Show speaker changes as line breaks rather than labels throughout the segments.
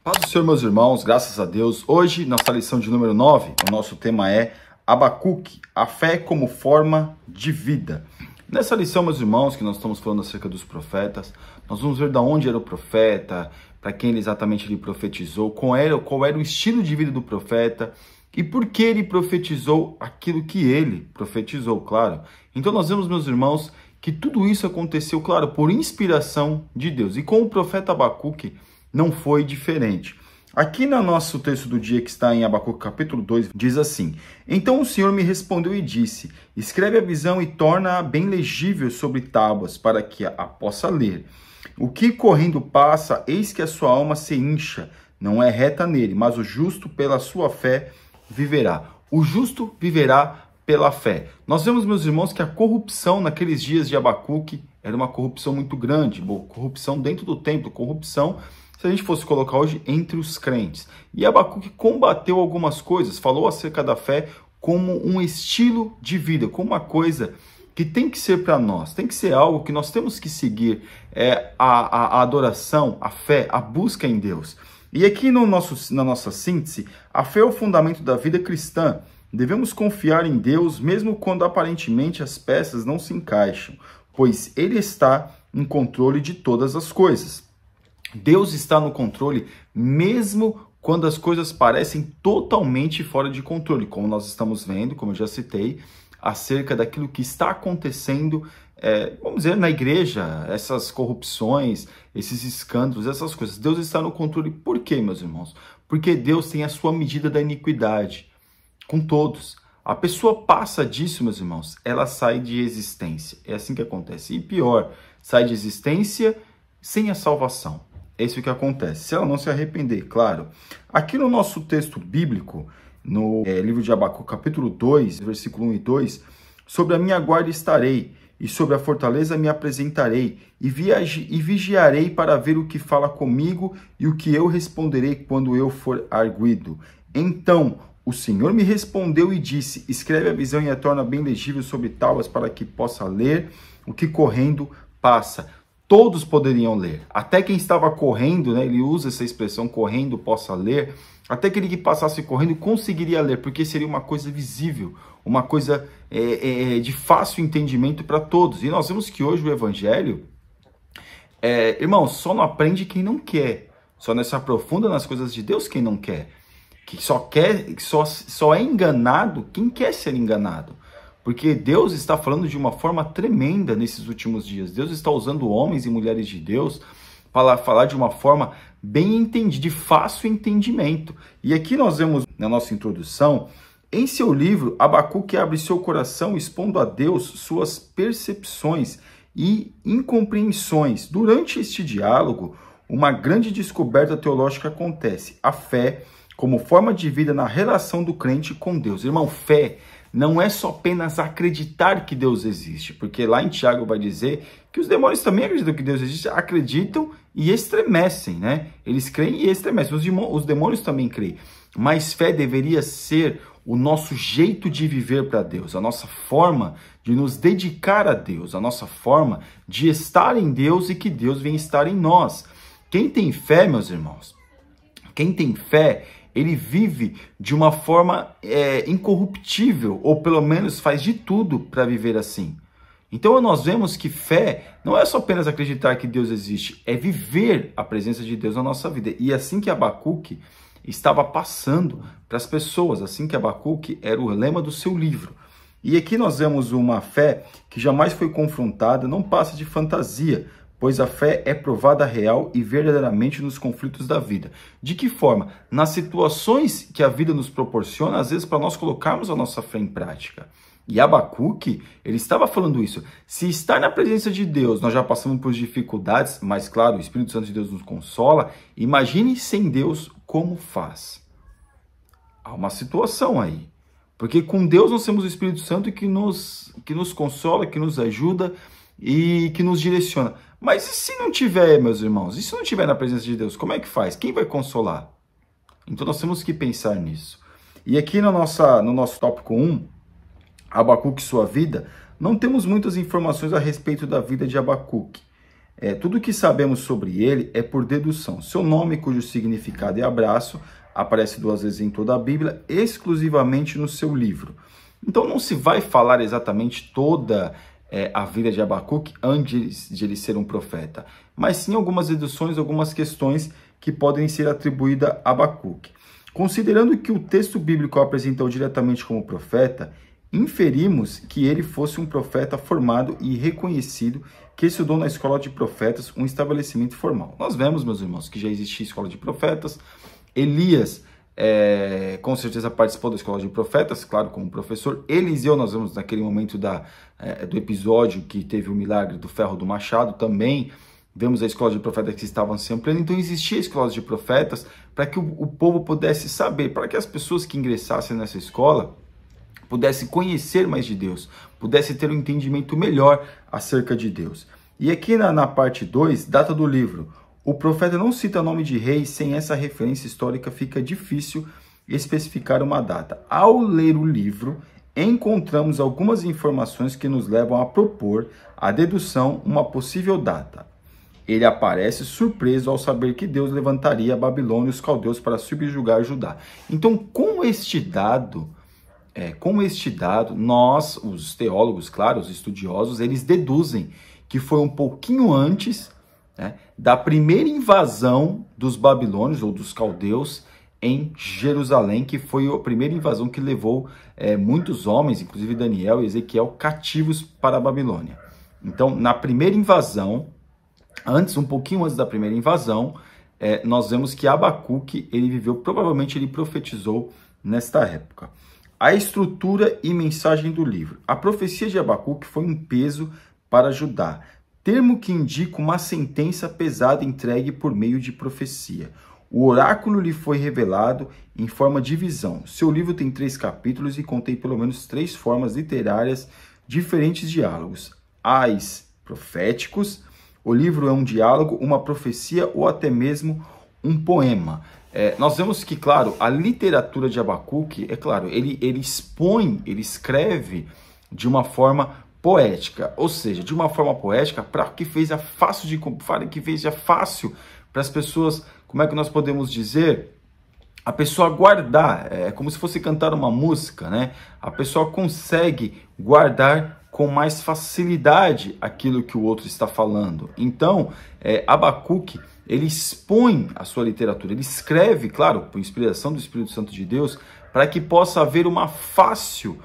Paz do Senhor, meus irmãos, graças a Deus. Hoje, nossa lição de número 9, o nosso tema é Abacuque, a fé como forma de vida. Nessa lição, meus irmãos, que nós estamos falando acerca dos profetas, nós vamos ver de onde era o profeta, para quem exatamente ele profetizou, qual era o estilo de vida do profeta e por que ele profetizou aquilo que ele profetizou, claro. Então nós vemos, meus irmãos, que tudo isso aconteceu, claro, por inspiração de Deus. E com o profeta Abacuque não foi diferente. Aqui no nosso texto do dia, que está em Abacuque capítulo 2, diz assim: Então o Senhor me respondeu e disse, escreve a visão e torna-a bem legível sobre tábuas, para que a possa ler. O que correndo passa, eis que a sua alma se incha, não é reta nele, mas o justo pela sua fé viverá. O justo viverá pela fé. Nós vemos, meus irmãos, que a corrupção naqueles dias de Abacuque era uma corrupção muito grande, corrupção dentro do templo, corrupção, se a gente fosse colocar hoje, entre os crentes. E Abacuque combateu algumas coisas, falou acerca da fé como um estilo de vida, como uma coisa que tem que ser para nós, tem que ser algo que nós temos que seguir, a adoração, a fé, a busca em Deus. E aqui na nossa síntese, a fé é o fundamento da vida cristã. Devemos confiar em Deus mesmo quando aparentemente as peças não se encaixam, pois Ele está em controle de todas as coisas. Deus está no controle mesmo quando as coisas parecem totalmente fora de controle, como nós estamos vendo, como eu já citei, acerca daquilo que está acontecendo, vamos dizer, na igreja, essas corrupções, esses escândalos, essas coisas. Deus está no controle. Por quê, meus irmãos? Porque Deus tem a sua medida da iniquidade com todos. A pessoa passa disso, meus irmãos, ela sai de existência. É assim que acontece. E pior, sai de existência sem a salvação. É isso que acontece, se ela não se arrepender, claro. Aqui no nosso texto bíblico, no livro de Abacuque, capítulo 2, versículo 1 e 2, sobre a minha guarda estarei, e sobre a fortaleza me apresentarei, e vigiarei para ver o que fala comigo, e o que eu responderei quando eu for arguido. Então o Senhor me respondeu e disse, escreve a visão e a torna bem legível sobre tábuas, para que possa ler o que correndo passa. Todos poderiam ler, até quem estava correndo, né, ele usa essa expressão, correndo possa ler, até aquele que passasse correndo conseguiria ler, porque seria uma coisa visível, uma coisa de fácil entendimento para todos. E nós vemos que hoje o Evangelho, irmãos, só não aprende quem não quer, só não se aprofunda nas coisas de Deus quem não quer, que só é enganado quem quer ser enganado. Porque Deus está falando de uma forma tremenda nesses últimos dias. Deus está usando homens e mulheres de Deus para falar de uma forma bem entendida, de fácil entendimento. E aqui nós vemos na nossa introdução, em seu livro, Abacuque abre seu coração expondo a Deus suas percepções e incompreensões. Durante este diálogo, uma grande descoberta teológica acontece. A fé como forma de vida na relação do crente com Deus. Irmão, fé não é só apenas acreditar que Deus existe, porque lá em Tiago vai dizer que os demônios também acreditam que Deus existe, acreditam e estremecem, né? Eles creem e estremecem, os demônios também creem. Mas fé deveria ser o nosso jeito de viver para Deus, a nossa forma de nos dedicar a Deus, a nossa forma de estar em Deus e que Deus venha estar em nós. Quem tem fé, meus irmãos, quem tem fé, ele vive de uma forma incorruptível, ou pelo menos faz de tudo para viver assim. Então nós vemos que fé não é só apenas acreditar que Deus existe, é viver a presença de Deus na nossa vida. E assim que Abacuque estava passando para as pessoas, assim que Abacuque era o lema do seu livro. E aqui nós vemos uma fé que jamais foi confrontada, não passa de fantasia, pois a fé é provada real e verdadeiramente nos conflitos da vida. De que forma? Nas situações que a vida nos proporciona, às vezes para nós colocarmos a nossa fé em prática. E Abacuque, ele estava falando isso. Se estar na presença de Deus, nós já passamos por dificuldades, mas claro, o Espírito Santo de Deus nos consola. Imagine sem Deus como faz. Há uma situação aí. Porque com Deus nós temos o Espírito Santo que nos consola, que nos ajuda e que nos direciona. Mas e se não tiver, meus irmãos? E se não tiver na presença de Deus, como é que faz? Quem vai consolar? Então nós temos que pensar nisso. E aqui no nosso tópico 1, Abacuque e sua vida, não temos muitas informações a respeito da vida de Abacuque. Tudo o que sabemos sobre ele é por dedução. Seu nome, cujo significado é abraço, aparece 2 vezes em toda a Bíblia, exclusivamente no seu livro. Então não se vai falar exatamente toda a vida de Abacuque antes de ele ser um profeta, mas sim algumas deduções, algumas questões que podem ser atribuídas a Abacuque. Considerando que o texto bíblico o apresentou diretamente como profeta, inferimos que ele fosse um profeta formado e reconhecido, que estudou na escola de profetas, um estabelecimento formal. Nós vemos, meus irmãos, que já existia escola de profetas. Elias, com certeza, participou da escola de profetas, claro, como professor. Eliseu, nós vemos naquele momento do episódio que teve o milagre do ferro do machado, também vemos a escola de profetas que estavam se ampliando. Então existia escolas de profetas para que o povo pudesse saber, para que as pessoas que ingressassem nessa escola pudessem conhecer mais de Deus, pudessem ter um entendimento melhor acerca de Deus. E aqui na parte 2, data do livro, o profeta não cita nome de rei, sem essa referência histórica fica difícil especificar uma data. Ao ler o livro, encontramos algumas informações que nos levam a propor a dedução uma possível data. Ele aparece surpreso ao saber que Deus levantaria a Babilônia e os caldeus para subjugar Judá. Então, com este dado, nós, os teólogos, claro, os estudiosos, eles deduzem que foi um pouquinho antes, né, da primeira invasão dos babilônios ou dos caldeus em Jerusalém, que foi a primeira invasão que levou muitos homens, inclusive Daniel e Ezequiel, cativos para a Babilônia. Então, na primeira invasão, um pouquinho antes da primeira invasão, nós vemos que Abacuque, ele viveu, provavelmente ele profetizou nesta época. A estrutura e mensagem do livro. A profecia de Abacuque foi um peso para Judá, termo que indica uma sentença pesada entregue por meio de profecia. O oráculo lhe foi revelado em forma de visão. Seu livro tem 3 capítulos e contém pelo menos 3 formas literárias diferentes diálogos. Ais proféticos, o livro é um diálogo, uma profecia ou até mesmo um poema. Nós vemos que, claro, a literatura de Abacuque, ele escreve de uma forma poética, ou seja, de uma forma poética para que seja fácil para as pessoas, como é que nós podemos dizer, a pessoa guardar, como se fosse cantar uma música, né? A pessoa consegue guardar com mais facilidade aquilo que o outro está falando. Então, Abacuque, ele expõe a sua literatura, ele escreve, claro, por inspiração do Espírito Santo de Deus, para que possa haver um fácil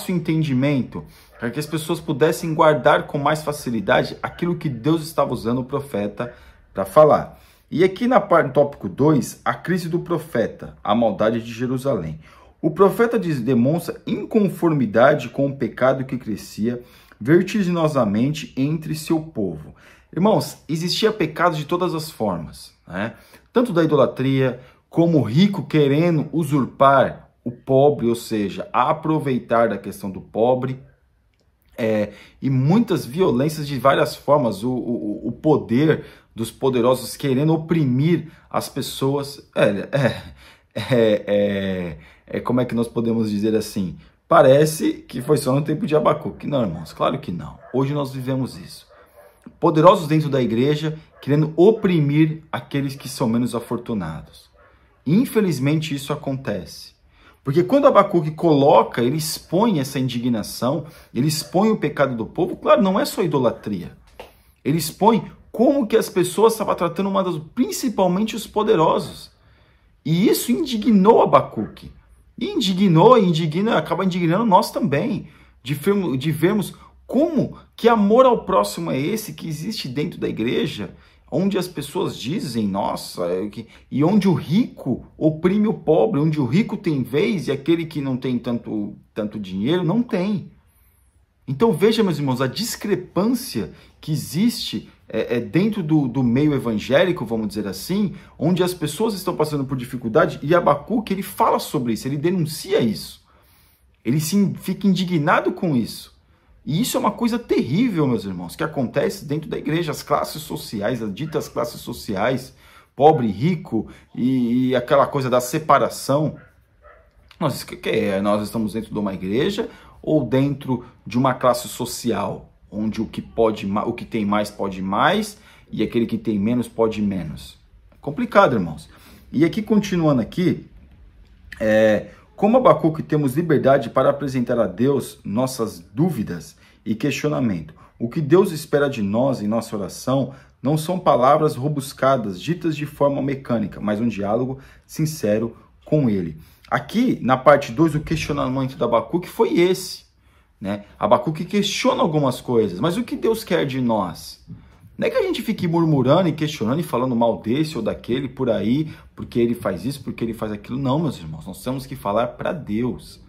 entendimento, para que as pessoas pudessem guardar com mais facilidade aquilo que Deus estava usando o profeta para falar. E aqui no tópico 2, a crise do profeta, a maldade de Jerusalém. O profeta demonstra inconformidade com o pecado que crescia vertiginosamente entre seu povo. Irmãos, existia pecado de todas as formas, né? Tanto da idolatria, como o rico querendo usurpar o pobre, ou seja, aproveitar da questão do pobre, e muitas violências de várias formas, o poder dos poderosos querendo oprimir as pessoas. Como é que nós podemos dizer assim? Parece que foi só no tempo de Abacuque. Não, irmãos, claro que não. Hoje nós vivemos isso. Poderosos dentro da igreja querendo oprimir aqueles que são menos afortunados. Infelizmente isso acontece. Porque quando Abacuque coloca, ele expõe essa indignação, ele expõe o pecado do povo, claro, não é só idolatria. Ele expõe como que as pessoas estavam tratando principalmente os poderosos. E isso indignou Abacuque. E acaba indignando nós também, de vermos como que amor ao próximo é esse que existe dentro da igreja, onde as pessoas dizem, nossa, e onde o rico oprime o pobre, onde o rico tem vez e aquele que não tem tanto dinheiro não tem. Então veja, meus irmãos, a discrepância que existe dentro do meio evangélico, vamos dizer assim, onde as pessoas estão passando por dificuldade, e Abacuque, ele fala sobre isso, ele denuncia isso. Ele fica indignado com isso. E isso é uma coisa terrível, meus irmãos, que acontece dentro da igreja. As classes sociais, as ditas classes sociais, pobre, rico, e aquela coisa da separação. Nós estamos dentro de uma igreja ou dentro de uma classe social? onde o que tem mais pode mais e aquele que tem menos pode menos. É complicado, irmãos. E aqui, continuando aqui, como Abacuque temos liberdade para apresentar a Deus nossas dúvidas e questionamento. O que Deus espera de nós em nossa oração não são palavras robuscadas, ditas de forma mecânica, mas um diálogo sincero com Ele. Aqui, na parte 2, o questionamento da Abacuque foi esse, né? Abacuque questiona algumas coisas, mas o que Deus quer de nós? Não é que a gente fique murmurando e questionando e falando mal desse ou daquele por aí, porque ele faz isso, porque ele faz aquilo. Não, meus irmãos, nós temos que falar para Deus.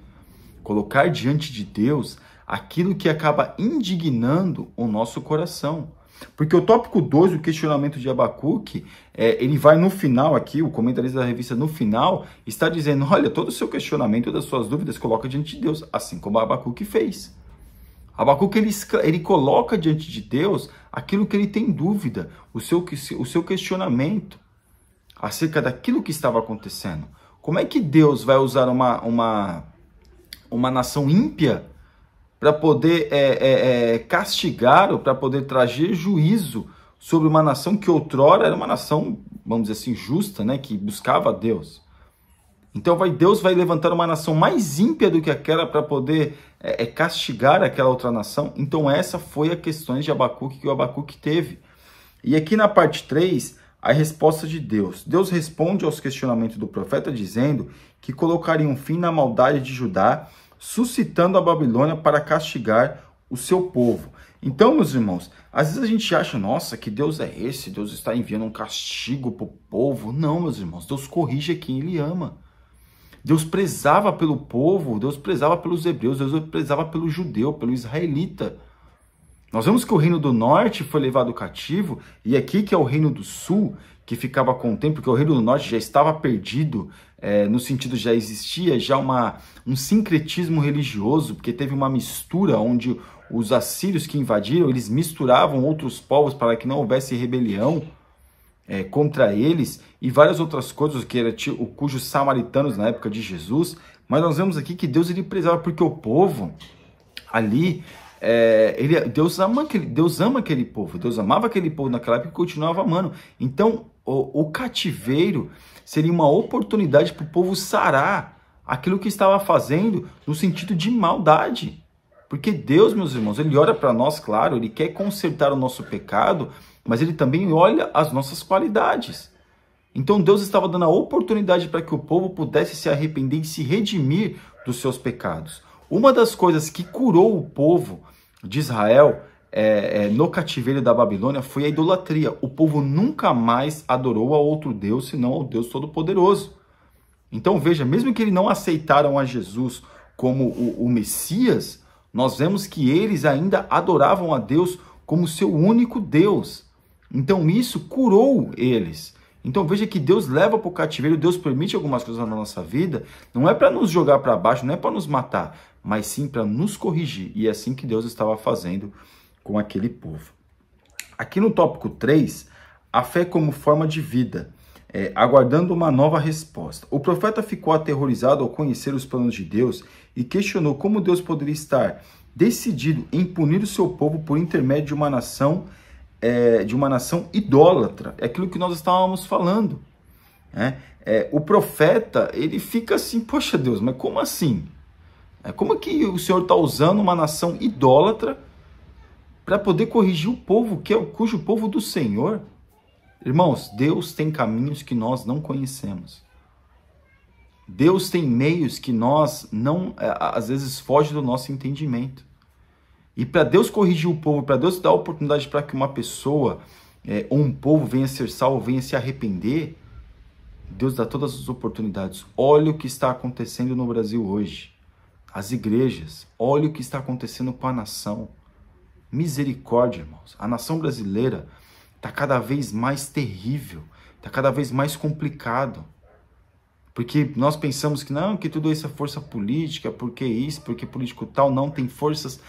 Colocar diante de Deus aquilo que acaba indignando o nosso coração. Porque o tópico 2, o questionamento de Abacuque, ele vai no final aqui, o comentarista da revista no final, está dizendo, olha, todo o seu questionamento, todas as suas dúvidas, coloca diante de Deus, assim como Abacuque fez. Abacuque, ele coloca diante de Deus aquilo que ele tem dúvida, o seu questionamento acerca daquilo que estava acontecendo. Como é que Deus vai usar uma nação ímpia para poder castigar ou para poder trazer juízo sobre uma nação que outrora era uma nação, vamos dizer assim, justa, né, que buscava a Deus? Então Deus vai levantar uma nação mais ímpia do que aquela para poder castigar aquela outra nação. Então essa foi a questão de Abacuque que o Abacuque teve. E aqui na parte 3, a resposta de Deus. Deus responde aos questionamentos do profeta dizendo que colocaria um fim na maldade de Judá, suscitando a Babilônia para castigar o seu povo. Então, meus irmãos, às vezes a gente acha, nossa, que Deus é esse? Deus está enviando um castigo para o povo. Não, meus irmãos, Deus corrige quem Ele ama. Deus prezava pelo povo, Deus prezava pelos hebreus, Deus prezava pelo judeu, pelo israelita. Nós vemos que o reino do norte foi levado cativo, e aqui que é o reino do sul, que ficava com o tempo, porque o reino do norte já estava perdido, no sentido já existia já um sincretismo religioso, porque teve uma mistura onde os assírios que invadiram, eles misturavam outros povos para que não houvesse rebelião contra eles, e várias outras coisas, que era cujos samaritanos na época de Jesus. Mas nós vemos aqui que Deus ele prezava, porque o povo ali, Deus ama aquele povo, Deus amava aquele povo naquela época e continuava amando. Então o cativeiro seria uma oportunidade para o povo sarar aquilo que estava fazendo no sentido de maldade. Porque Deus, meus irmãos, Ele olha para nós, claro, Ele quer consertar o nosso pecado, mas Ele também olha as nossas qualidades. Então Deus estava dando a oportunidade para que o povo pudesse se arrepender e se redimir dos seus pecados. Uma das coisas que curou o povo de Israel no cativeiro da Babilônia foi a idolatria. O povo nunca mais adorou a outro Deus, senão ao Deus Todo-Poderoso. Então veja, mesmo que eles não aceitaram a Jesus como o Messias, nós vemos que eles ainda adoravam a Deus como seu único Deus. Então isso curou eles. Então veja que Deus leva para o cativeiro, Deus permite algumas coisas na nossa vida, não é para nos jogar para baixo, não é para nos matar, mas sim para nos corrigir. E é assim que Deus estava fazendo com aquele povo. Aqui no tópico 3, a fé como forma de vida, aguardando uma nova resposta. O profeta ficou aterrorizado ao conhecer os planos de Deus e questionou como Deus poderia estar decidido em punir o seu povo por intermédio de uma nação idólatra. É aquilo que nós estávamos falando. O profeta, ele fica assim, poxa Deus, mas como assim? Como que o Senhor está usando uma nação idólatra para poder corrigir o povo, cujo povo do Senhor? Irmãos, Deus tem caminhos que nós não conhecemos. Deus tem meios que nós não, às vezes, foge do nosso entendimento. E para Deus corrigir o povo, para Deus dar a oportunidade para que uma pessoa ou um povo venha ser salvo, venha se arrepender, Deus dá todas as oportunidades. Olha o que está acontecendo no Brasil hoje. As igrejas, olha o que está acontecendo com a nação. Misericórdia, irmãos. A nação brasileira está cada vez mais terrível, está cada vez mais complicado. Porque nós pensamos que não, que tudo isso é força política, porque isso, porque político tal, não, tem forças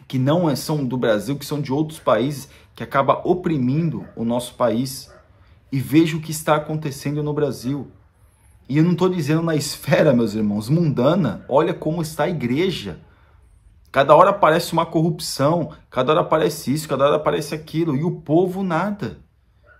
que não são do Brasil, que são de outros países, que acaba oprimindo o nosso país. E veja o que está acontecendo no Brasil. E eu não estou dizendo na esfera, meus irmãos, mundana. Olha como está a igreja. Cada hora aparece uma corrupção, cada hora aparece isso, cada hora aparece aquilo, e o povo nada.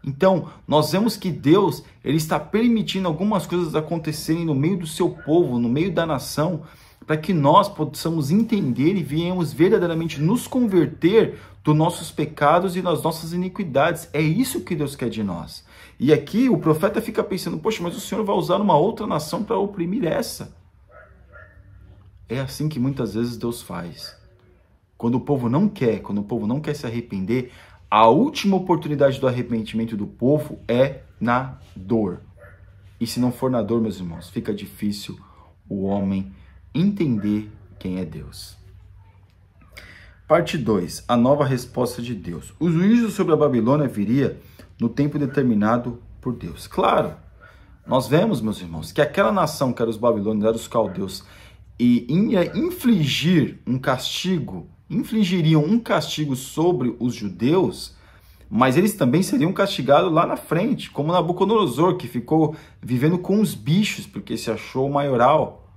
Então, nós vemos que Deus, ele está permitindo algumas coisas acontecerem no meio do seu povo, no meio da nação, para que nós possamos entender e venhamos verdadeiramente nos converter dos nossos pecados e das nossas iniquidades. É isso que Deus quer de nós. E aqui o profeta fica pensando, poxa, mas o Senhor vai usar uma outra nação para oprimir essa. É assim que muitas vezes Deus faz. Quando o povo não quer, se arrepender, a última oportunidade do arrependimento do povo é na dor. E se não for na dor, meus irmãos, fica difícil o homem entender quem é Deus. Parte 2. A nova resposta de Deus. O juízo sobre a Babilônia viria no tempo determinado por Deus. Claro, nós vemos, meus irmãos, que aquela nação que era os babilônios, eram os caldeus, e infligiriam um castigo sobre os judeus, mas eles também seriam castigados lá na frente, como Nabucodonosor, que ficou vivendo com os bichos, porque se achou maioral.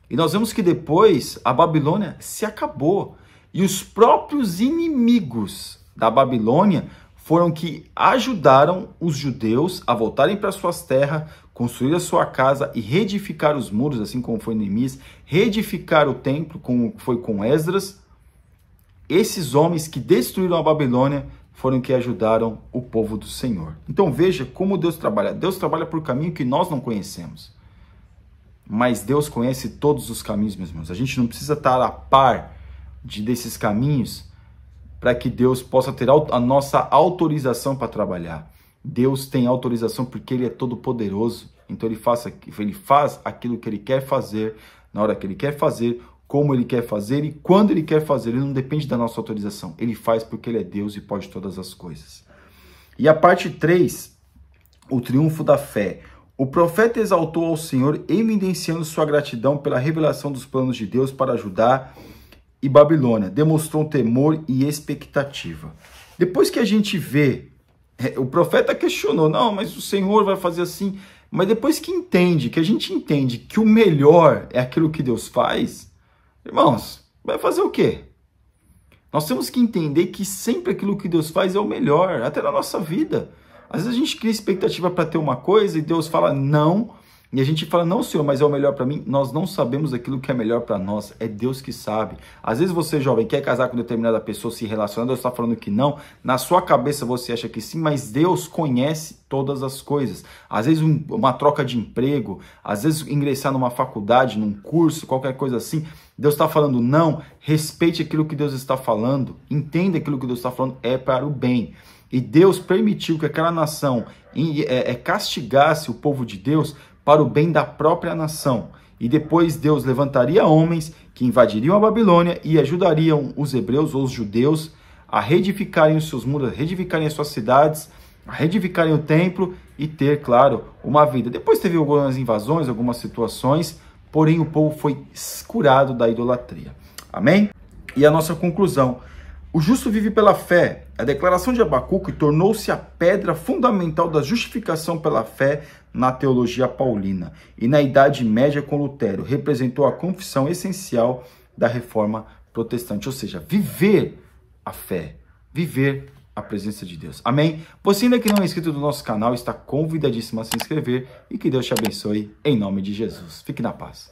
E nós vemos que depois a Babilônia se acabou, e os próprios inimigos da Babilônia foram que ajudaram os judeus a voltarem para suas terras, construir a sua casa e reedificar os muros, assim como foi Neemias, reedificar o templo, como foi com Esdras. Esses homens que destruíram a Babilônia foram que ajudaram o povo do Senhor. Então veja como Deus trabalha. Deus trabalha por caminho que nós não conhecemos. Mas Deus conhece todos os caminhos, meus irmãos. A gente não precisa estar a par desses caminhos para que Deus possa ter a nossa autorização para trabalhar. Deus tem autorização porque Ele é todo poderoso. Então Ele faz aquilo que Ele quer fazer, na hora que Ele quer fazer, como Ele quer fazer e quando Ele quer fazer. Ele não depende da nossa autorização. Ele faz porque Ele é Deus e pode todas as coisas. E a parte 3, o triunfo da fé. O profeta exaltou ao Senhor, evidenciando sua gratidão pela revelação dos planos de Deus para Judá e Babilônia. Demonstrou temor e expectativa. Depois que a gente vê, o profeta questionou, não, mas o Senhor vai fazer assim. Mas depois que a gente entende que o melhor é aquilo que Deus faz, irmãos, vai fazer o quê? Nós temos que entender que sempre aquilo que Deus faz é o melhor, até na nossa vida. Às vezes a gente cria expectativa para ter uma coisa e Deus fala não, e a gente fala, não, Senhor, mas é o melhor para mim. Nós não sabemos aquilo que é melhor para nós, é Deus que sabe. Às vezes você, jovem, quer casar com determinada pessoa, se relacionar, Deus está falando que não. Na sua cabeça você acha que sim, mas Deus conhece todas as coisas. Às vezes uma troca de emprego, às vezes ingressar numa faculdade, num curso, qualquer coisa assim. Deus está falando não, respeite aquilo que Deus está falando. Entenda aquilo que Deus está falando, é para o bem. E Deus permitiu que aquela nação castigasse o povo de Deus para o bem da própria nação. E depois Deus levantaria homens que invadiriam a Babilônia e ajudariam os hebreus ou os judeus a reedificarem os seus muros, a reedificarem as suas cidades, a reedificarem o templo e ter, claro, uma vida. Depois teve algumas invasões, algumas situações, porém o povo foi curado da idolatria. Amém? E a nossa conclusão. O justo vive pela fé. A declaração de Abacuque tornou-se a pedra fundamental da justificação pela fé na teologia paulina. E na Idade Média com Lutero, representou a confissão essencial da reforma protestante. Ou seja, viver a fé, viver a presença de Deus. Amém? Você ainda que não é inscrito no nosso canal, está convidadíssimo a se inscrever e que Deus te abençoe em nome de Jesus. Fique na paz.